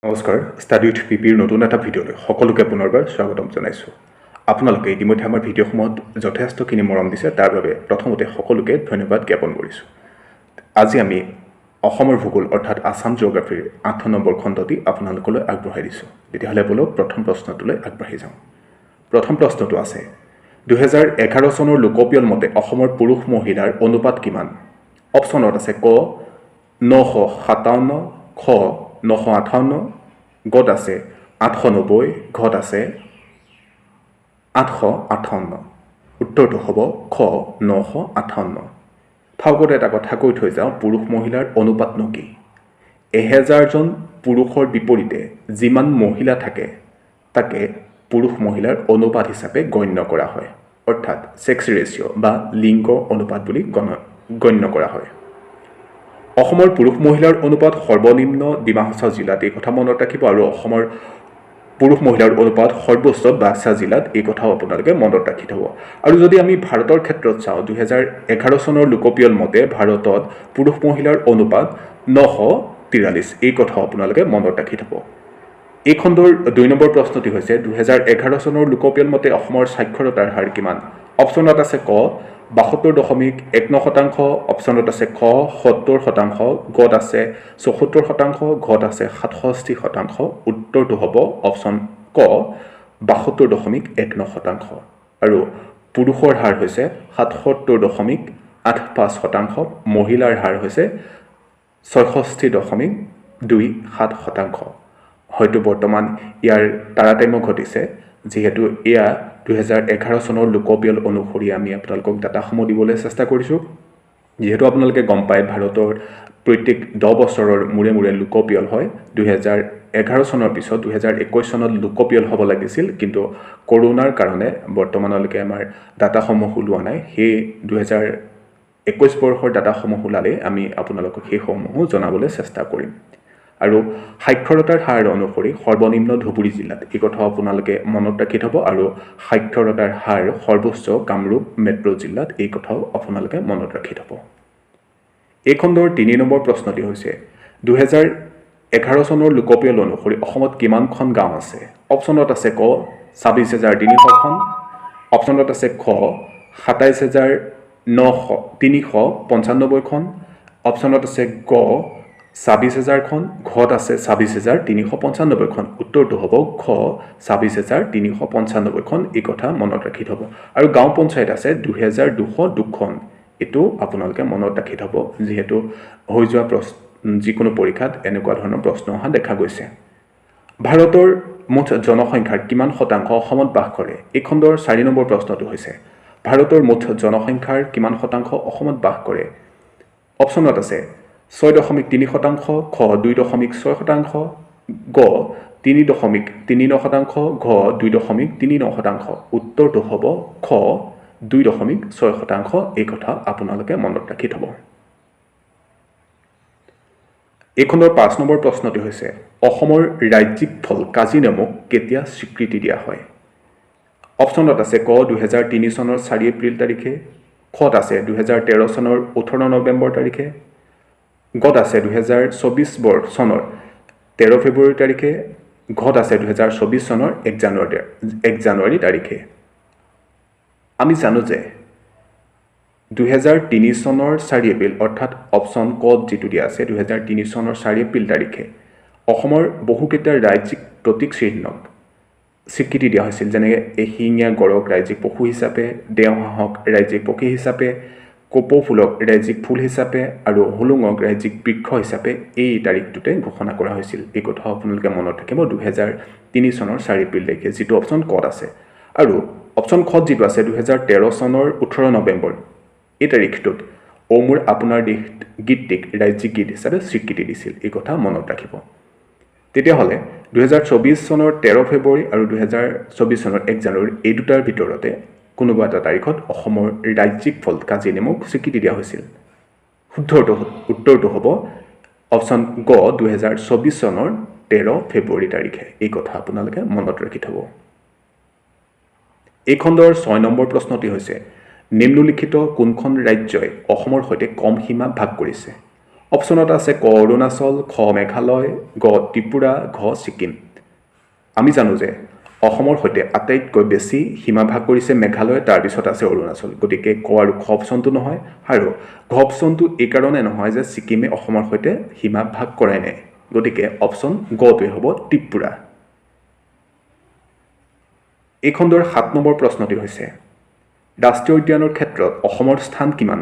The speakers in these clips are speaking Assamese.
নমস্কাৰ, ষ্টাডি উইথ পিপিৰ নতুন এটা ভিডিঅ'লৈ সকলোকে পুনৰবাৰ স্বাগতম জনাইছোঁ। আপোনালোকে ইতিমধ্যে আমাৰ ভিডিঅ'সমূহত যথেষ্টখিনি মৰম দিছে, তাৰ বাবে প্ৰথমতে সকলোকে ধন্যবাদ জ্ঞাপন কৰিছোঁ। আজি আমি অসমৰ ভূগোল অৰ্থাৎ আছাম জিঅ'গ্ৰাফীৰ ৮ নম্বৰ খণ্ডটি আপোনালোকলৈ আগবঢ়াই দিছোঁ। তেতিয়াহ'লে বলক প্ৰথম প্ৰশ্নটোলৈ আগবাঢ়ি যাওঁ। প্ৰথম প্ৰশ্নটো আছে, 2011 চনৰ লোকপিয়ল মতে অসমৰ পুৰুষ মহিলাৰ অনুপাত কিমান? অপশ্যনত আছে ক 957, খ 958, গত আছে 890, ঘত আছে 858। উত্তৰটো হ'ব খ 958। ঠাউকতে এটা কথা কৈ থৈ যাওঁ, পুৰুষ মহিলাৰ অনুপাতনো কি? 1000জন পুৰুষৰ বিপৰীতে যিমান মহিলা থাকে তাকে পুৰুষ মহিলাৰ অনুপাত হিচাপে গণ্য কৰা হয়, অৰ্থাৎ ছেক্স ৰেচিঅ' বা লিংগ অনুপাত বুলি গণ্য কৰা হয়। অসমৰ পুৰুষ মহিলাৰ অনুপাত সৰ্বনিম্ন ডিমা হাছাও জিলাত, এই কথা মনত ৰাখিব, আৰু অসমৰ পুৰুষ মহিলাৰ অনুপাত সৰ্বোচ্চ বাক্সা জিলাত, এই কথাও আপোনালোকে মনত ৰাখি থ'ব। আৰু যদি আমি ভাৰতৰ ক্ষেত্ৰত চাওঁ, 2011 চনৰ লোকপিয়ল মতে ভাৰতত পুৰুষ মহিলাৰ অনুপাত 943, এই কথাও আপোনালোকে মনত ৰাখি থ'ব। এই খণ্ডৰ 2 নম্বৰ প্ৰশ্নটি হৈছে, 2011 চনৰ লোকপিয়ল মতে অসমৰ সাক্ষৰতাৰ হাৰ কিমান? অপশ্যনত আছে ক 72.19%, অপশ্যনত আছে খ 70%, গত আছে 74%, ঘত আছে 67%। উত্তৰটো হ'ব অপশ্যন ক 72.19%। আৰু পুৰুষৰ হাৰ হৈছে 77.85%, মহিলাৰ হাৰ হৈছে 66.27%। হয়তো বৰ্তমান ইয়াৰ তাৰতম্য ঘটিছে, যিহেতু এয়া 2011 চনৰ লোকপিয়ল অনুসৰি আমি আপোনালোকক ডাটাসমূহ দিবলৈ চেষ্টা কৰিছোঁ। যিহেতু আপোনালোকে গম পায়, ভাৰতৰ প্ৰত্যেক 10 বছৰৰ মূৰে মূৰে লোকপিয়ল হয়। 2011 চনৰ পিছত 2021 চনত লোকপিয়ল হ'ব লাগিছিল, কিন্তু কৰোণাৰ কাৰণে বৰ্তমানলৈকে আমাৰ ডাটাসমূহ ওলোৱা নাই। সেই 2021 বৰ্ষৰ ডাটাসমূহ ওলালে আমি আপোনালোকক সেইসমূহো জনাবলৈ চেষ্টা কৰিম। আৰু সাক্ষৰতাৰ হাৰ অনুসৰি সৰ্বনিম্ন ধুবুৰী জিলাত, এই কথা আপোনালোকে মনত ৰাখি থ'ব, আৰু সাক্ষৰতাৰ হাৰ সৰ্বোচ্চ কামৰূপ মেট্ৰ' জিলাত, এই কথাও আপোনালোকে মনত ৰাখি থ'ব। এই খণ্ডৰ 3 নম্বৰ প্ৰশ্নটি হৈছে, 2011 চনৰ লোকপিয়ল অনুসৰি অসমত কিমানখন গাঁও আছে? অপশ্যনত আছে ক 26,300খন, অপশ্যনত আছে খ 27,395খন, অপশ্যনত আছে গ 22,000খন, ঘত আছে 26,395খন। উত্তৰটো হ'ব খ 26,395খন, এই কথা মনত ৰাখি থ'ব। আৰু গাঁও পঞ্চায়ত আছে 2,202খন, এইটো আপোনালোকে মনত ৰাখি থ'ব, যিহেতু হৈ যোৱা যিকোনো পৰীক্ষাত এনেকুৱা ধৰণৰ প্ৰশ্ন অহা দেখা গৈছে। ভাৰতৰ মুঠ জনসংখ্যাৰ কিমান শতাংশ অসমত বাস কৰে? এই খণ্ডৰ 4 নম্বৰ প্ৰশ্নটো হৈছে, ভাৰতৰ মুঠ জনসংখ্যাৰ কিমান শতাংশ অসমত বাস কৰে? অপশ্যনত আছে 6.3%, খ 2.6%, গ 3.39%, ঘ 2.39%। উত্তৰটো হ'ব খ 2.6%, এই কথা আপোনালোকে মনত ৰাখি থ'ব। এই খণ্ডৰ 5 নম্বৰ প্ৰশ্নটি হৈছে, অসমৰ ৰাজ্যিক ফল কাজিনেমুক কেতিয়া স্বীকৃতি দিয়া হয়? অপশ্যনত আছে ক 2003 চনৰ 4 এপ্ৰিল তাৰিখে, খত আছে 2013 চনৰ 18 নৱেম্বৰ তাৰিখে, গত আছে 2024 চনৰ 13 ফেব্ৰুৱাৰী তাৰিখে, ঘত আছে 2024 চনৰ 1 জানুৱাৰী তাৰিখে। আমি জানো যে 2003 চনৰ 4 এপ্ৰিল, অৰ্থাৎ অপশ্যন কত যিটো দিয়া আছে 2003 চনৰ 4 এপ্ৰিল তাৰিখে অসমৰ বহুকেইটা ৰাজ্যিক প্ৰতীক চিহ্নক স্বীকৃতি দিয়া হৈছিল, যেনেকৈ এশিঙীয়া গড়ক ৰাজ্যিক পশু হিচাপে, দেওহাঁহক ৰাজ্যিক পক্ষী হিচাপে, কপৌ ফুলক ৰাজ্যিক ফুল হিচাপে, আৰু হোলোঙক ৰাজ্যিক বৃক্ষ হিচাপে এই তাৰিখটোতে ঘোষণা কৰা হৈছিল। এই কথা আপোনালোকে মনত ৰাখিব, 2003 চনৰ 4 এপ্ৰিল তাৰিখে, যিটো অপশ্যন কত আছে। আৰু অপশ্যন খত যিটো আছে 2013 চনৰ 18 নৱেম্বৰ, এই তাৰিখটোত অ মোৰ আপোনাৰ দেশ গীতটিক ৰাজ্যিক গীত হিচাপে স্বীকৃতি দিছিল, এই কথা মনত ৰাখিব। তেতিয়াহ'লে 2024 চনৰ 13 ফেব্ৰুৱাৰী আৰু 2024 চনৰ 1 জানুৱাৰী, এই দুটাৰ ভিতৰতে কোনোবা এটা তাৰিখত অসমৰ ৰাজ্যিক ফল কাজিনেমুক স্বীকৃতি দিয়া হৈছিল। উত্তৰটো হ'ব অপশ্যন গ 2024 চনৰ 13 ফেব্ৰুৱাৰী তাৰিখে, এই কথা আপোনালোকে মনত ৰাখি থ'ব। এই খণ্ডৰ 6 নম্বৰ প্ৰশ্নটি হৈছে, নিম্নলিখিত কোনখন ৰাজ্যই অসমৰ সৈতে কম সীমা ভাগ কৰিছে? অপশ্যনত আছে ক অৰুণাচল, খ মেঘালয়, গ ত্ৰিপুৰা, ঘ ছিকিম। আমি জানো যে অসমৰ সৈতে আটাইতকৈ বেছি সীমা ভাগ কৰিছে মেঘালয়, তাৰপিছত আছে অৰুণাচল। গতিকে ক আৰু খ অপশ্যনটো নহয়, আৰু ঘ অপশ্যনটো এইকাৰণে নহয় যে ছিকিমে অসমৰ সৈতে সীমা ভাগ কৰে নাই। গতিকে অপশ্যন গটোৱে হ'ব ত্ৰিপুৰা। এই খণ্ডৰ 7 নম্বৰ প্ৰশ্নটি হৈছে ৰাষ্ট্ৰীয় উদ্যানৰ ক্ষেত্ৰত অসমৰ স্থান কিমান?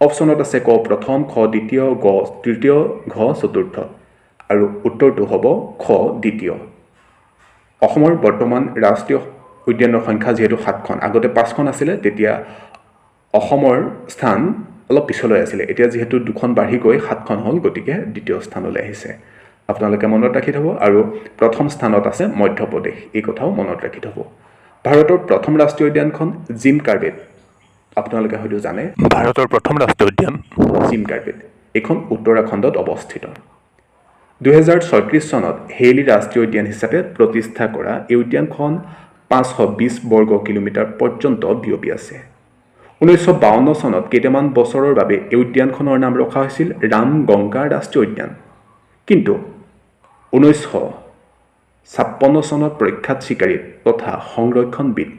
অপশ্যনত আছে ক প্ৰথম, খ দ্বিতীয়, গ তৃতীয়, ঘ চতুৰ্থ, আৰু উত্তৰটো হ'ব খ দ্বিতীয়। অসমৰ বৰ্তমান ৰাষ্ট্ৰীয় উদ্যানৰ সংখ্যা যিহেতু 7খন, আগতে 5খন আছিলে, তেতিয়া অসমৰ স্থান অলপ পিছলৈ আছিলে। এতিয়া যিহেতু 2খন বাঢ়ি গৈ 7খন হ'ল, গতিকে দ্বিতীয় স্থানলৈ আহিছে। আপোনালোকে মনত ৰাখি থ'ব। আৰু প্ৰথম স্থানত আছে মধ্যপ্ৰদেশ, এই কথাও মনত ৰাখি থ'ব। ভাৰতৰ প্ৰথম ৰাষ্ট্ৰীয় উদ্যানখন জিম কাৰ্বেট। আপোনালোকে হয়তো জানে ভাৰতৰ প্ৰথম ৰাষ্ট্ৰীয় উদ্যান জিম কাৰ্বেট। এইখন উত্তৰাখণ্ডত অৱস্থিত। 2036 চনত হেইলি ৰাষ্ট্ৰীয় উদ্যান হিচাপে প্ৰতিষ্ঠা কৰা এই উদ্যানখন 520 বৰ্গ কিলোমিটাৰ পৰ্যন্ত বিয়পি আছে। 1952 চনত কেইটামান বছৰৰ বাবে এই উদ্যানখনৰ নাম ৰখা হৈছিল ৰামগংগা ৰাষ্ট্ৰীয় উদ্যান। কিন্তু 1956 চনত প্ৰখ্যাত চিকাৰী তথা সংৰক্ষণবিদ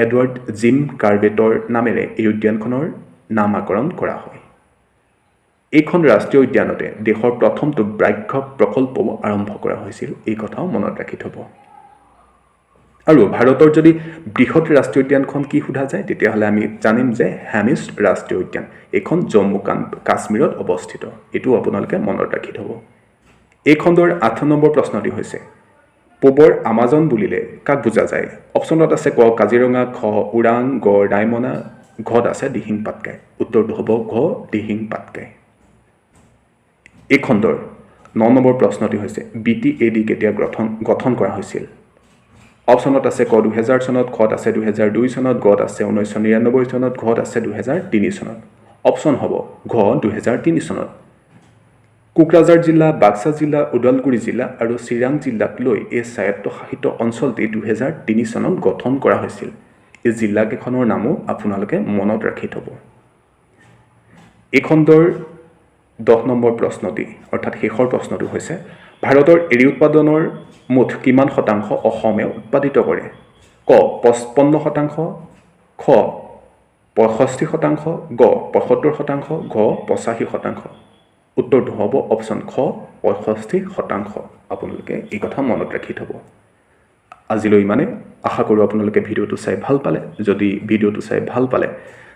এডৱাৰ্ড জিম কাৰ্বেটৰ নামেৰে এই উদ্যানখনৰ নামাকৰণ কৰা হয়। এইখন ৰাষ্ট্ৰীয় উদ্যানতে দেশৰ প্ৰথমটো ব্যাঘ্ৰ প্ৰকল্পও আৰম্ভ কৰা হৈছিল, এই কথাও মনত ৰাখি থ'ব। আৰু ভাৰতৰ যদি বৃহৎ ৰাষ্ট্ৰীয় উদ্যানখন কি সোধা যায়, তেতিয়াহ'লে আমি জানিম যে হেমিছ ৰাষ্ট্ৰীয় উদ্যান। এইখন জম্মু কাশ্মীৰত অৱস্থিত, এইটোও আপোনালোকে মনত ৰাখি থ'ব। এই খণ্ডৰ 8 নম্বৰ প্ৰশ্নটি হৈছে পূবৰ আমাজন বুলিলে কাক বুজা যায়? অপশ্যনত আছে ক কাজিৰঙা, খ ওৰাং, গ ৰায়মনা, ঘত আছে দিহিং পাটকাই। উত্তৰটো হ'ব ঘ দিহিং পাটকাই। এই খণ্ডৰ 9 নম্বৰ প্ৰশ্নটি হৈছে BTAD কেতিয়া গঠন কৰা হৈছিল? অপশ্যনত আছে ক 2000 চনত, খত আছে 2002 চনত, গত আছে 1999 চনত, ঘত আছে 2003 চনত। অপশ্যন হ'ব ঘ 2003 চনত। কোকৰাঝাৰ জিলা, বাক্সা জিলা, ওদালগুৰি জিলা আৰু চিৰাং জিলাক লৈ এই স্বায়ত্তশাসিত অঞ্চলটি 2003 চনত গঠন কৰা হৈছিল। এই জিলাকেইখনৰ নামো আপোনালোকে মনত ৰাখি থ'ব। এই খণ্ডৰ 10 নম্বৰ প্ৰশ্নটি অৰ্থাৎ শেষৰ প্ৰশ্নটো হৈছে ভাৰতৰ এৰী উৎপাদনৰ মুঠ কিমান শতাংশ অসমে উৎপাদিত কৰে? ক 55%, খ 65%, গ 75%, ঘ 85%। উত্তৰটো হ'ব অপশ্যন খ 65%। আপোনালোকে এই কথা মনত ৰাখি থ'ব। আজিলৈ ইমানে। আশা কৰোঁ আপোনালোকে ভিডিঅ'টো চাই ভাল পালে। যদি ভিডিঅ'টো চাই ভাল পালে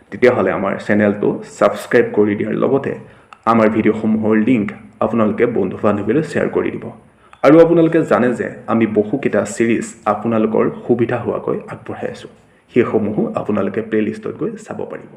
তেতিয়াহ'লে আমাৰ চেনেলটো ছাবস্ক্ৰাইব কৰি দিয়াৰ লগতে আমাৰ ভিডিঅ'সমূহৰ লিংক আপোনালোকে বন্ধু বান্ধৱীলৈ শ্বেয়াৰ কৰি দিব। আৰু আপোনালোকে জানে যে আমি বহুকেইটা ছিৰিজ আপোনালোকৰ সুবিধা হোৱাকৈ আগবঢ়াই আছোঁ। সেইসমূহো আপোনালোকে প্লে'লিষ্টত গৈ চাব পাৰিব।